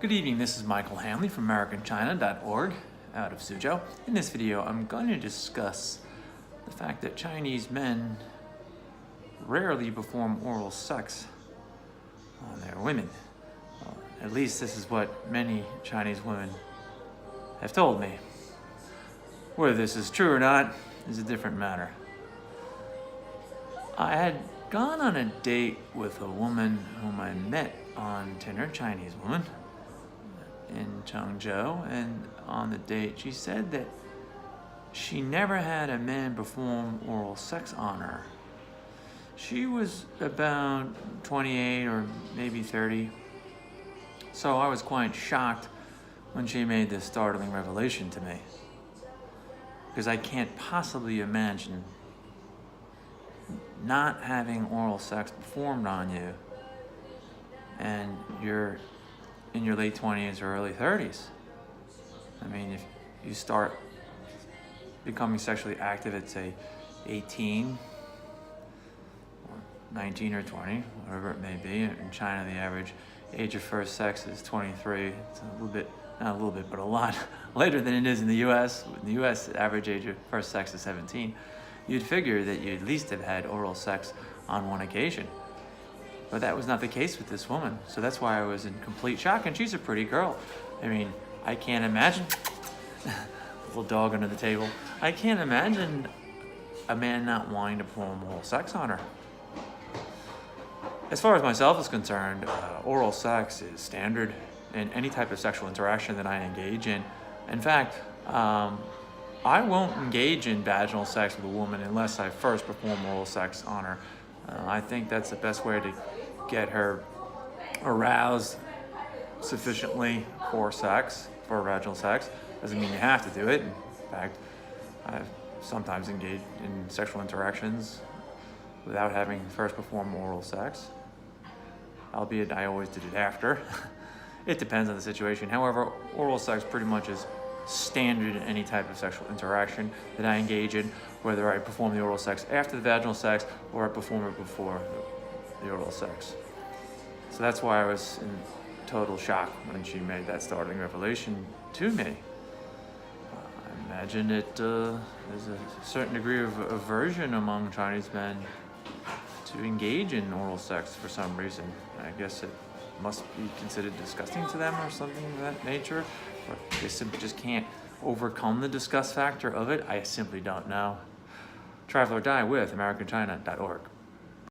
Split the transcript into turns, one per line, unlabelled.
Good evening, this is Michael Hanley from AmericanChina.org out of Suzhou. In this video, I'm going to discuss the fact that Chinese men rarely perform oral sex on their women. Well, at least this is what many Chinese women have told me. Whether this is true or not is a different matter. I had gone on a date with a woman whom I met on Tinder, Chinese woman, in Changzhou, and on the date she said that she never had a man perform oral sex on her. She was about 28 or maybe 30, so I was quite shocked when she made this startling revelation to me, because I can't possibly imagine not having oral sex performed on you and you're in your late 20s or early 30s. I mean, if you start becoming sexually active at, say, 18 or 19 or 20, whatever it may be. In China, the average age of first sex is 23. It's a little bit, not a little bit, but a lot later than it is in the U.S. In the U.S., the average age of first sex is 17. You'd figure that you at least have had oral sex on one occasion. But that was not the case with this woman. So that's why I was in complete shock. And she's a pretty girl. I mean, I can't imagine, little dog under the table. I can't imagine a man not wanting to perform oral sex on her. As far as myself is concerned, oral sex is standard in any type of sexual interaction that I engage in. In fact, I won't engage in vaginal sex with a woman unless I first perform oral sex on her. I think that's the best way to get her aroused sufficiently for vaginal sex. Doesn't mean you have to do it. In fact, I've sometimes engaged in sexual interactions without having first performed oral sex, albeit I always did it after. It depends on the situation. However, oral sex pretty much is standard in any type of sexual interaction that I engage in, whether I perform the oral sex after the vaginal sex or I perform it before the oral sex. So that's why I was in total shock when she made that startling revelation to me. I imagine there's a certain degree of aversion among Chinese men to engage in oral sex for some reason. I guess it must be considered disgusting to them or something of that nature, or they simply just can't overcome the disgust factor of it. I simply don't know. Travel or Die with AmericanChina.org.